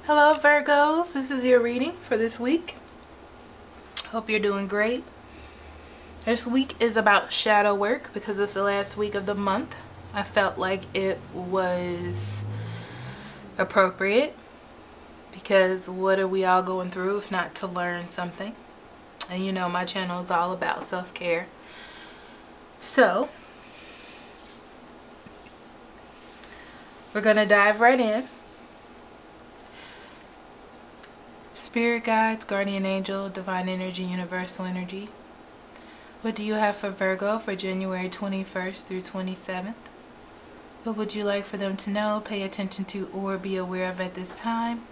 Hello Virgos, this is your reading for this week. Hope you're doing great. This week is about shadow work because it's the last week of the month. I felt like it was appropriate because what are we all going through if not to learn something? And you know my channel is all about self-care. So we're gonna dive right in. Spirit guides, guardian angel, divine energy, universal energy. What do you have for Virgo for January 21st through 27th? What would you like for them to know, pay attention to, or be aware of at this time?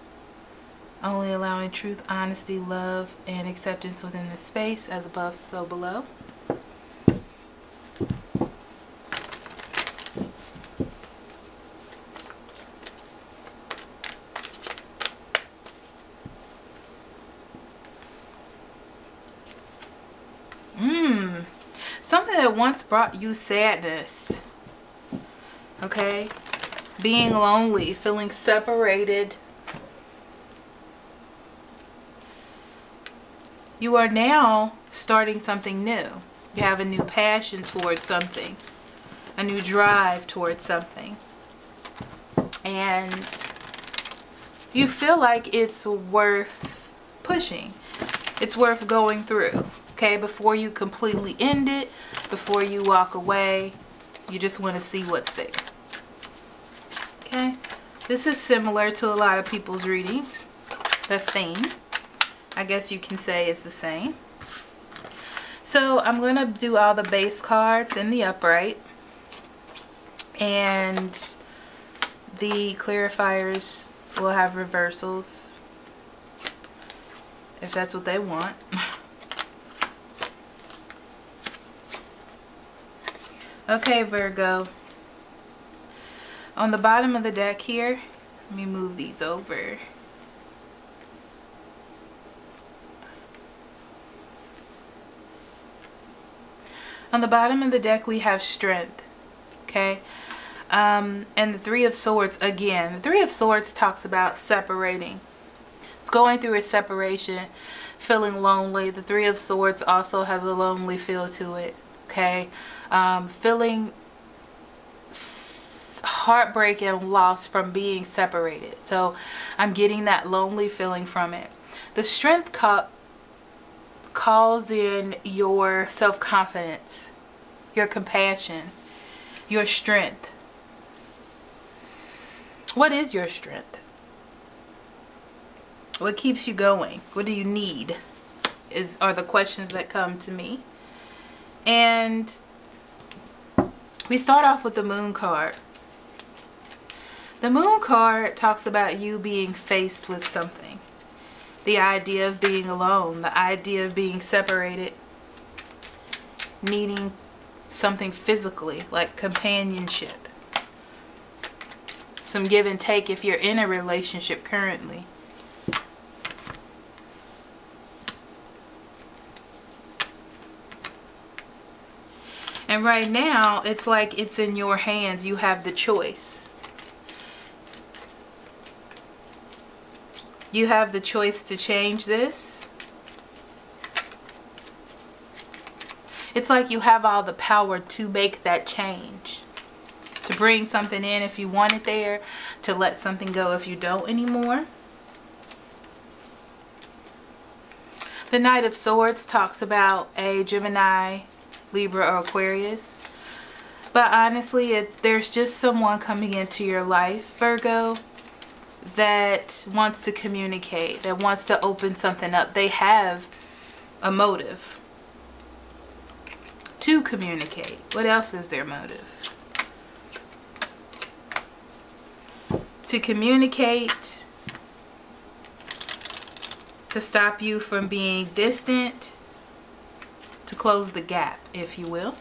Only allowing truth, honesty, love, and acceptance within the space, as above, so below. Something that once brought you sadness, okay? Being lonely, feeling separated. You are now starting something new. You have a new passion towards something, a new drive towards something. And you feel like it's worth pushing. It's worth going through. Okay, before you completely end it, before you walk away, you just want to see what's there. Okay, this is similar to a lot of people's readings. The theme, I guess you can say, is the same. So I'm going to do all the base cards in the upright, and the clarifiers will have reversals if that's what they want. Okay, Virgo. On the bottom of the deck here, let me move these over. On the bottom of the deck, we have strength. Okay? And the Three of Swords, again, the Three of Swords talks about separating. It's going through a separation, feeling lonely. The Three of Swords also has a lonely feel to it. Okay? Feeling heartbreak and loss from being separated. So I'm getting that lonely feeling from it. The strength calls in your self-confidence, your compassion, your strength. What is your strength? What keeps you going? What do you need? Are the questions that come to me. And we start off with the Moon card. The Moon card talks about you being faced with something. The idea of being alone, the idea of being separated, needing something physically, like companionship. Some give and take if you're in a relationship currently. And right now, it's like it's in your hands. You have the choice. You have the choice to change this. It's like you have all the power to make that change. To bring something in if you want it there. To let something go if you don't anymore. The Knight of Swords talks about a Gemini, Libra, or Aquarius. But honestly, there's just someone coming into your life, Virgo, that wants to communicate, that wants to open something up. They have a motive to communicate. What else is their motive? To communicate, to stop you from being distant, to close the gap, if you will.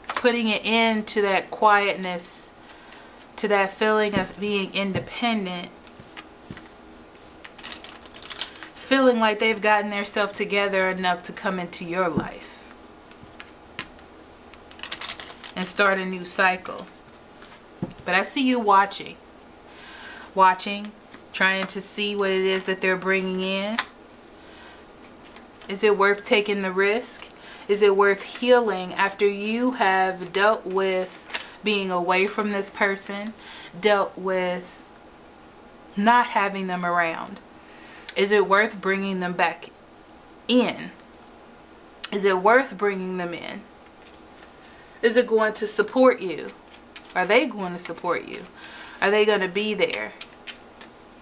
Putting it into that quietness, to that feeling of being independent. Feeling like they've gotten themselves together enough to come into your life. and start a new cycle. But I see you watching, trying to see what it is that they're bringing in. Is it worth taking the risk? Is it worth healing after you have dealt with being away from this person, dealt with not having them around? Is it worth bringing them back in? Is it worth bringing them in? Is it going to support you? Are they going to support you? Are they going to be there?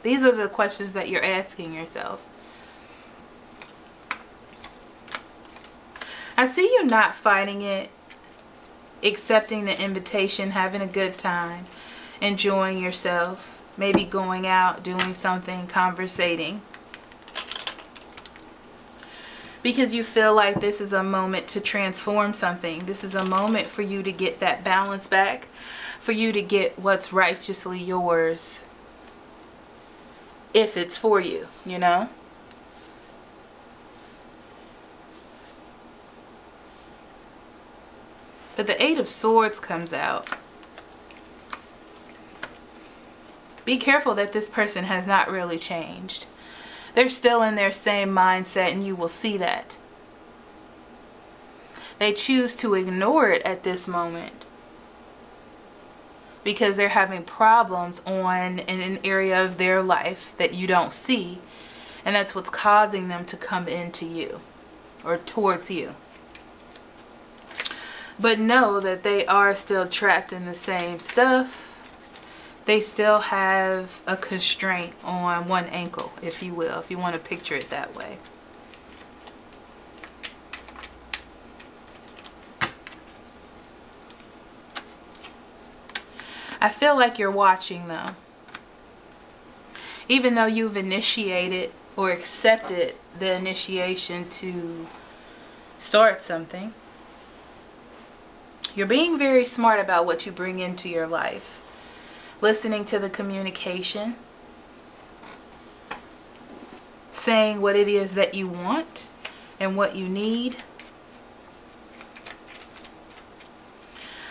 These are the questions that you're asking yourself. I see you not fighting it, accepting the invitation, having a good time, enjoying yourself, maybe going out, doing something, conversating. Because you feel like this is a moment to transform something. This is a moment for you to get that balance back, for you to get what's righteously yours, if it's for you, you know? But the Eight of Swords comes out. Be careful that this person has not really changed. They're still in their same mindset, and you will see that. They choose to ignore it at this moment because they're having problems in an area of their life that you don't see, and that's what's causing them to come into you or towards you. But know that they are still trapped in the same stuff. They still have a constraint on one ankle, if you will, if you want to picture it that way. I feel like you're watching though. Even though you've initiated or accepted the initiation to start something, you're being very smart about what you bring into your life. Listening to the communication. Saying what it is that you want and what you need.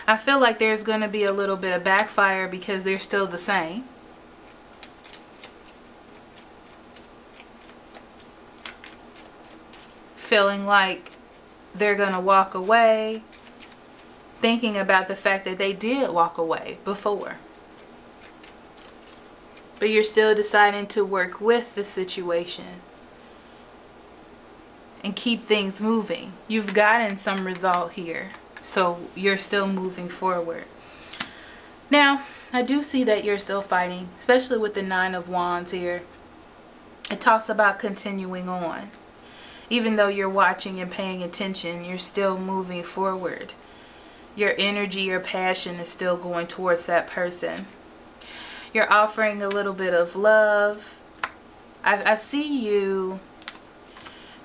I feel like there's going to be a little bit of backfire because they're still the same. Feeling like they're going to walk away. Thinking about the fact that they did walk away before. But you're still deciding to work with the situation and keep things moving. You've gotten some result here, so you're still moving forward. Now, I do see that you're still fighting, especially with the Nine of Wands here. It talks about continuing on. Even though you're watching and paying attention, you're still moving forward. Your energy, your passion is still going towards that person. You're offering a little bit of love. I see you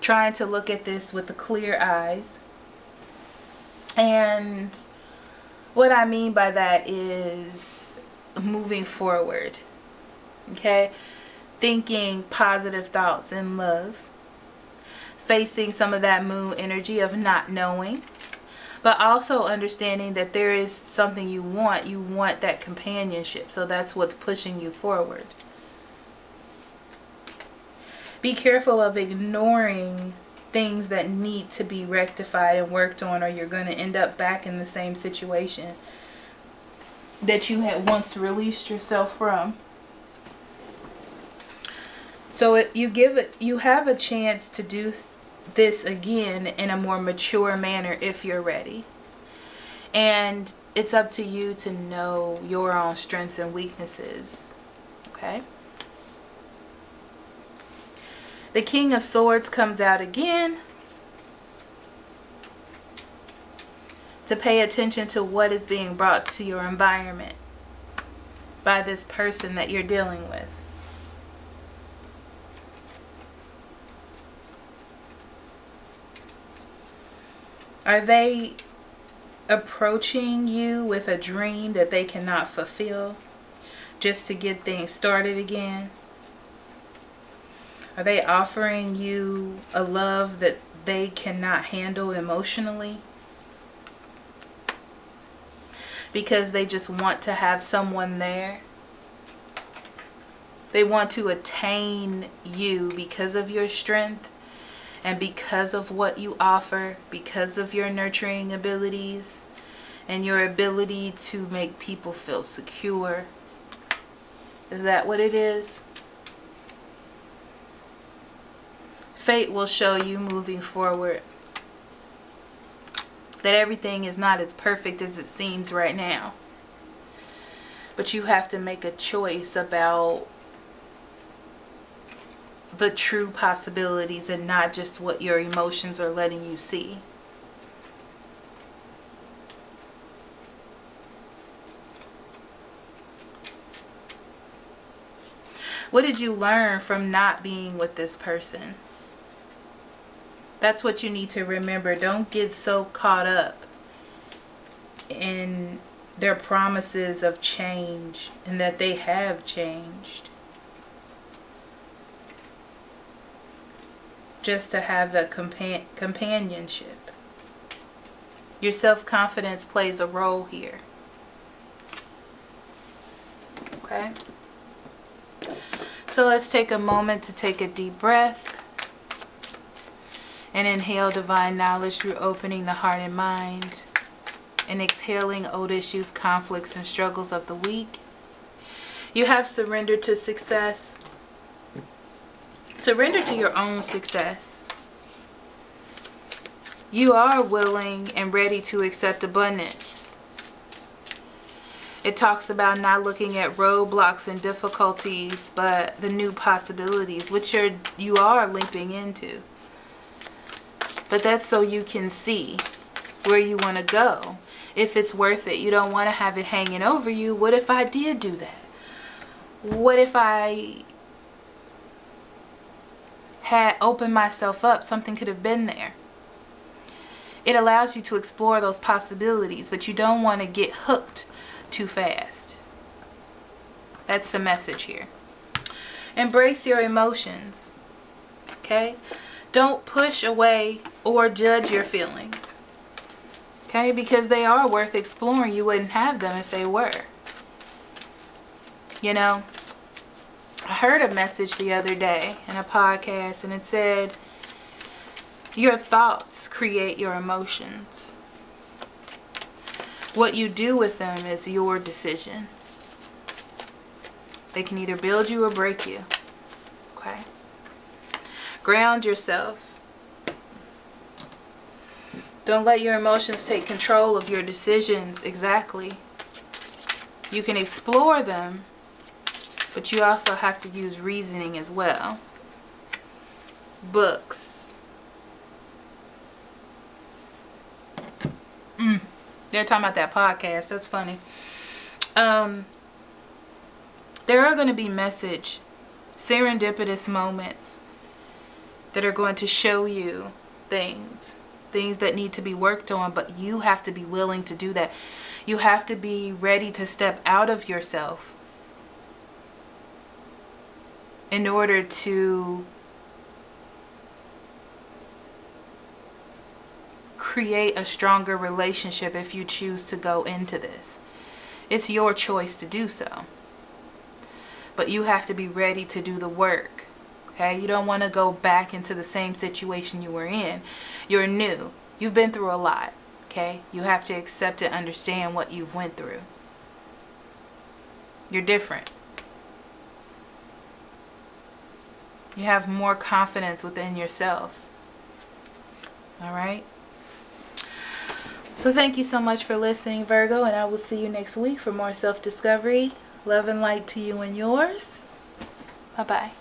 trying to look at this with the clear eyes. And what I mean by that is moving forward. Okay? Thinking positive thoughts and love. Facing some of that moon energy of not knowing. But also understanding that there is something you want. You want that companionship. So that's what's pushing you forward. Be careful of ignoring things that need to be rectified and worked on, or you're going to end up back in the same situation that you had once released yourself from. So you have a chance to do this again in a more mature manner if you're ready. And it's up to you to know your own strengths and weaknesses. Okay? The King of Swords comes out again. To pay attention to what is being brought to your environment by this person that you're dealing with. Are they approaching you with a dream that they cannot fulfill just to get things started again? Are they offering you a love that they cannot handle emotionally? because they just want to have someone there. They want to attain you because of your strength and because of what you offer, because of your nurturing abilities and your ability to make people feel secure. Is that what it is? Fate will show you moving forward that everything is not as perfect as it seems right now. But you have to make a choice about the true possibilities and not just what your emotions are letting you see. What did you learn from not being with this person? That's what you need to remember. Don't get so caught up in their promises of change and that they have changed, just to have that companionship. Your self-confidence plays a role here. Okay? So let's take a moment to take a deep breath and inhale divine knowledge through opening the heart and mind, and exhaling old issues, conflicts, and struggles of the week. You have surrendered to success. Surrender to your own success. You are willing and ready to accept abundance. It talks about not looking at roadblocks and difficulties, but the new possibilities, which you are leaping into. But that's so you can see where you want to go. If it's worth it, you don't want to have it hanging over you. What if I did do that? What if I had opened myself up? Something could have been there. It allows you to explore those possibilities, but you don't want to get hooked too fast. That's the message here. Embrace your emotions. Okay? Don't push away or judge your feelings. Okay? Because they are worth exploring. You wouldn't have them if they were. You know, I heard a message the other day in a podcast, and it said, your thoughts create your emotions. What you do with them is your decision. They can either build you or break you. Okay? Ground yourself. Don't let your emotions take control of your decisions. Exactly. You can explore them, but you also have to use reasoning as well. Books. They're talking about that podcast. That's funny. There are going to be serendipitous moments that are going to show you things that need to be worked on, but you have to be willing to do that. You have to be ready to step out of yourself in order to create a stronger relationship if you choose to go into this. It's your choice to do so. But you have to be ready to do the work. Okay? You don't want to go back into the same situation you were in. You're new. You've been through a lot. Okay? You have to accept and understand what you've went through. You're different. You have more confidence within yourself. All right? So thank you so much for listening, Virgo, and I will see you next week for more self-discovery. Love and light to you and yours. Bye-bye.